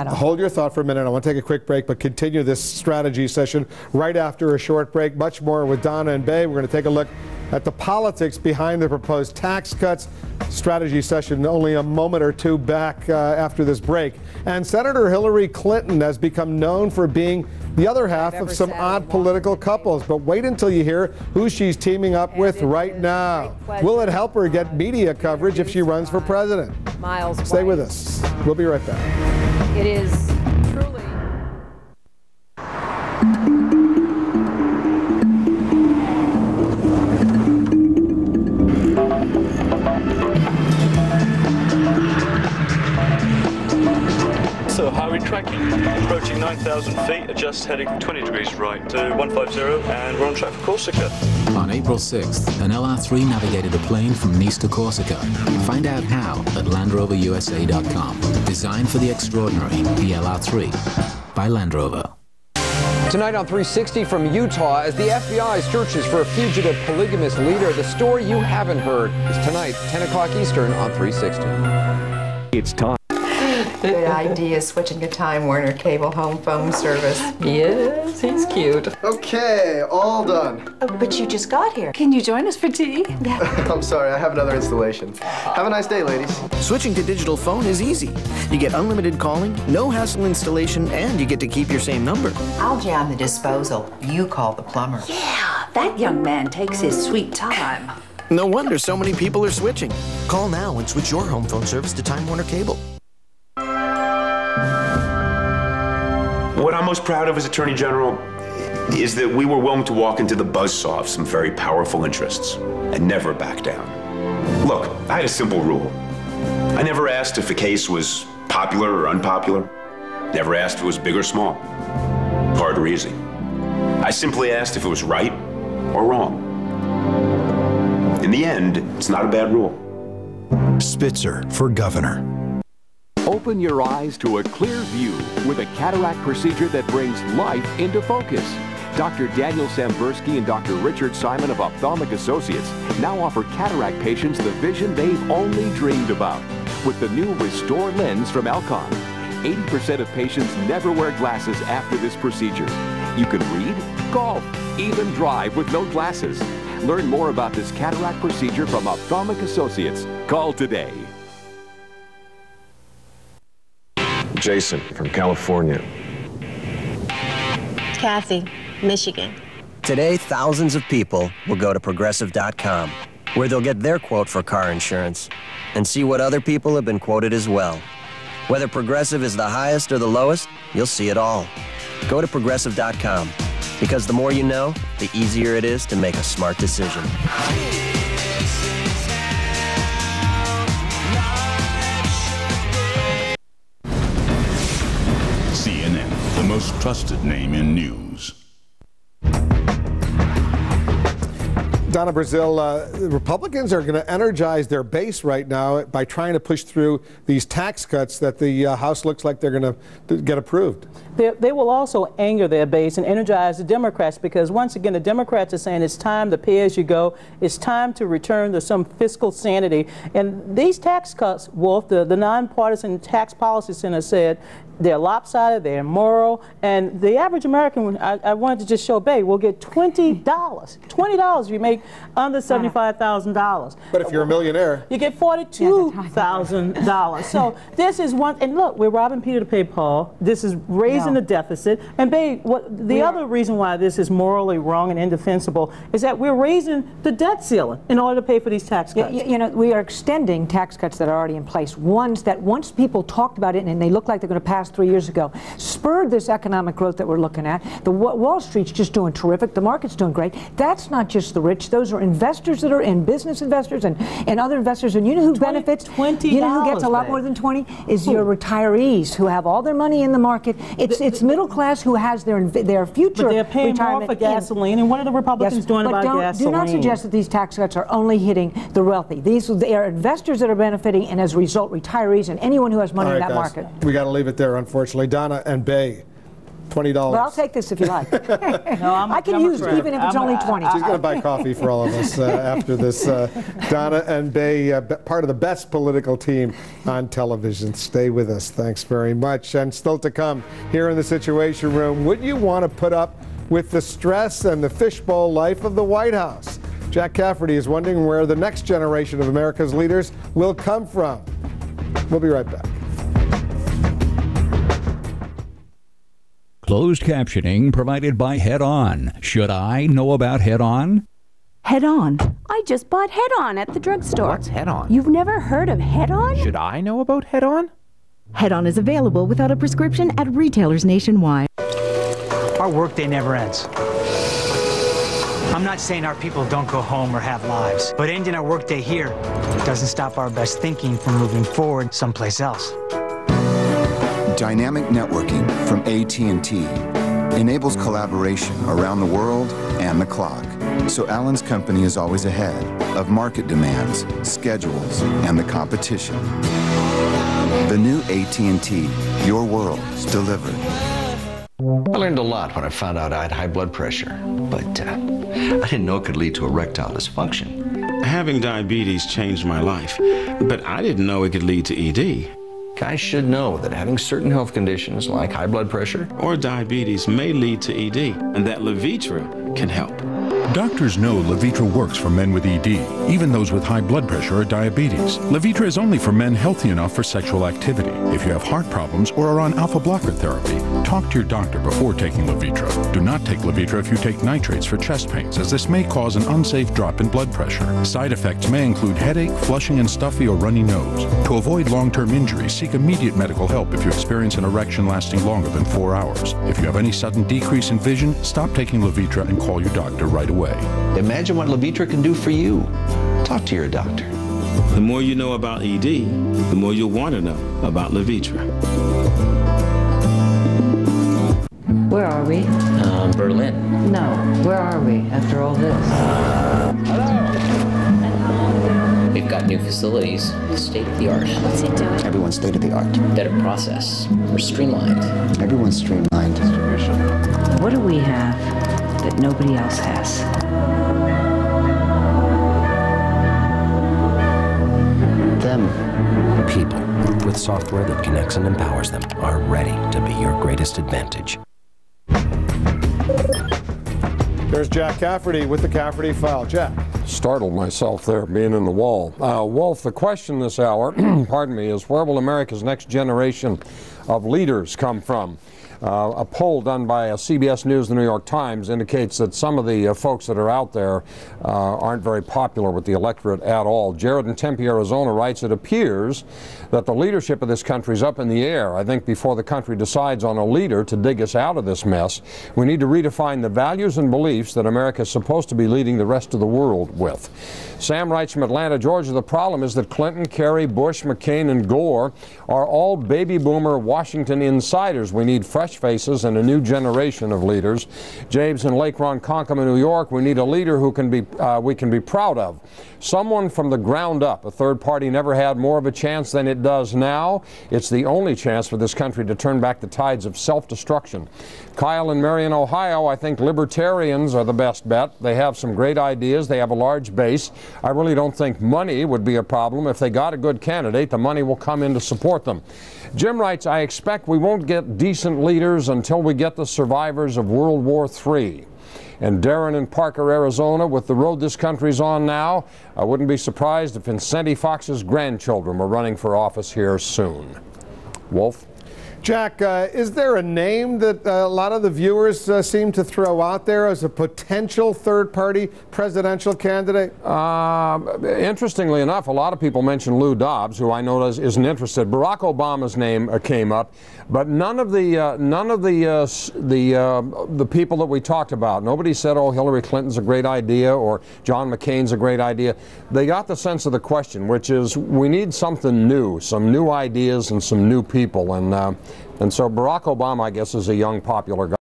that up. Hold your thought for a minute. I want to take a quick break, but continue this strategy session right after a short break. Much more with Donna and Bay. We're going to take a look at the politics behind the proposed tax cuts. Strategy session only a moment or two back after this break. And Senator Hillary Clinton has become known for being the other half of some odd political couples. But wait until you hear who she's teaming up with right now. Will it help her get media coverage if she runs for president? Stay with us. We'll be right back. It is truly. So how are we tracking? Approaching 9,000 feet, adjust heading 20 degrees right to 150, and we're on track for Corsica. On April 6th, an LR3 navigated a plane from Nice to Corsica. Find out how at LandRoverUSA.com. Designed for the extraordinary, the LR3 by Land Rover. Tonight on 360 from Utah, as the FBI searches for a fugitive polygamous leader, the story you haven't heard is tonight, 10 o'clock Eastern on 360. It's time. Good idea, switching a Time Warner Cable home phone service. Yes, he's cute. Okay, all done. Oh, but you just got here. Can you join us for tea? I'm sorry, I have another installation. Have a nice day, ladies. Switching to digital phone is easy. You get unlimited calling, no hassle installation, and you get to keep your same number. I'll jam the disposal. You call the plumber. Yeah, that young man takes his sweet time. No wonder so many people are switching. Call now and switch your home phone service to Time Warner Cable. What I'm most proud of as Attorney General is that we were willing to walk into the buzzsaw of some very powerful interests and never back down. Look, I had a simple rule. I never asked if a case was popular or unpopular. Never asked if it was big or small, hard or easy. I simply asked if it was right or wrong. In the end, it's not a bad rule. Spitzer for governor. Open your eyes to a clear view with a cataract procedure that brings life into focus. Dr. Daniel Sambursky and Dr. Richard Simon of Ophthalmic Associates now offer cataract patients the vision they've only dreamed about with the new Restore lens from Alcon. 80% of patients never wear glasses after this procedure. You can read, golf, even drive with no glasses. Learn more about this cataract procedure from Ophthalmic Associates. Call today. Jason from California. Kathy, Michigan. Today, thousands of people will go to Progressive.com, where they'll get their quote for car insurance and see what other people have been quoted as well. Whether Progressive is the highest or the lowest, you'll see it all. Go to Progressive.com, because the more you know, the easier it is to make a smart decision. CNN, the most trusted name in news. Donna Brazil, Republicans are going to energize their base right now by trying to push through these tax cuts that the House looks like they're going to get approved. They will also anger their base and energize the Democrats, because once again the Democrats are saying it's time to pay as you go. It's time to return to some fiscal sanity. And these tax cuts, Wolf, the nonpartisan tax policy center said, they're lopsided, they're immoral, and the average American, I wanted to just show Bay, will get $20. $20 if you make under $75,000. But if you're a millionaire, you get $42,000. So this is one, and look, we're robbing Peter to pay Paul. This is raising the deficit. And Bay, the other reason why this is morally wrong and indefensible is that we're raising the debt ceiling in order to pay for these tax cuts. You know, we are extending tax cuts that are already in place. Ones that once people talked about it and they look like they're going to pass 3 years ago, spurred this economic growth that we're looking at. The Wall Street's just doing terrific. The market's doing great. That's not just the rich. Those are investors that are in, business investors and other investors. And you know who benefits? $20. You know who gets a lot more than 20? Is your retirees who have all their money in the market. It's middle class who has their future. But they're paying retirement more for gasoline. And what are the Republicans doing about gasoline? Do not suggest that these tax cuts are only hitting the wealthy. They are investors that are benefiting, and as a result, retirees and anyone who has money in that market. We got to leave it there, unfortunately. Donna and Bay, $20. But I'll take this if you like. No, I can use it even if it's only 20. She's going to buy coffee for all of us after this. Donna and Bay, part of the best political team on television. Stay with us. Thanks very much. And still to come here in the Situation Room, would you want to put up with the stress and the fishbowl life of the White House? Jack Cafferty is wondering where the next generation of America's leaders will come from. We'll be right back. Closed captioning provided by Head On. Should I know about Head On? Head On. I just bought Head On at the drugstore. What's Head On? You've never heard of Head On? Should I know about Head On? Head On is available without a prescription at retailers nationwide. Our workday never ends. I'm not saying our people don't go home or have lives, but ending our workday here doesn't stop our best thinking from moving forward someplace else. Dynamic networking from AT&T enables collaboration around the world and the clock, so Allen's company is always ahead of market demands, schedules, and the competition. The new AT&T, your world delivered. I learned a lot when I found out I had high blood pressure, but I didn't know it could lead to erectile dysfunction. Having diabetes changed my life, but I didn't know it could lead to ED. Guys should know that having certain health conditions like high blood pressure or diabetes may lead to ED, and that Levitra can help. Doctors know Levitra works for men with ED, even those with high blood pressure or diabetes. Levitra is only for men healthy enough for sexual activity. If you have heart problems or are on alpha blocker therapy, talk to your doctor before taking Levitra. Do not take Levitra if you take nitrates for chest pains, as this may cause an unsafe drop in blood pressure. Side effects may include headache, flushing and stuffy or runny nose. To avoid long-term injury, seek immediate medical help if you experience an erection lasting longer than 4 hours. If you have any sudden decrease in vision, stop taking Levitra and call your doctor right away. Imagine what Levitra can do for you. Talk to your doctor. The more you know about ED, the more you'll want to know about Levitra. Where are we? Berlin. No, where are we after all this? We've got new facilities, state of the art. What's he doing? Everyone's state of the art. Better process. We're streamlined. Everyone's streamlined. Distribution. What do we have that nobody else has? Them. People with software that connects and empowers them are ready to be your greatest advantage. There's Jack Cafferty with the Cafferty File. Jack. Startled myself there, being in the wall. Wolf, the question this hour, pardon me, is where will America's next generation of leaders come from? A poll done by CBS News and the New York Times indicates that some of the folks that are out there aren't very popular with the electorate at all. Jared in Tempe, Arizona writes, it appears that the leadership of this country is up in the air. I think before the country decides on a leader to dig us out of this mess, we need to redefine the values and beliefs that America is supposed to be leading the rest of the world with. Sam writes from Atlanta, Georgia, the problem is that Clinton, Kerry, Bush, McCain, and Gore are all baby boomer Washington insiders. We need fresh faces and a new generation of leaders. James in Lake Ronkonkoma, New York, we need a leader who we can be proud of. Someone from the ground up. A third party never had more of a chance than it does now. It's the only chance for this country to turn back the tides of self-destruction. Kyle in Marion, Ohio, I think libertarians are the best bet. They have some great ideas. They have a large base. I really don't think money would be a problem. If they got a good candidate, the money will come in to support them. Jim writes, I expect we won't get decent leaders until we get the survivors of World War III. And Darren in Parker, Arizona, with the road this country's on now, I wouldn't be surprised if Vincenti Fox's grandchildren were running for office here soon. Wolf? Jack, is there a name that a lot of the viewers seem to throw out there as a potential third-party presidential candidate? Interestingly enough, a lot of people mention Lou Dobbs, who I know isn't interested. Barack Obama's name came up, but none of the people that we talked about. Nobody said, "Oh, Hillary Clinton's a great idea" or "John McCain's a great idea." They got the sense of the question, which is we need something new, some new ideas and some new people, and so Barack Obama, I guess, is a young, popular guy.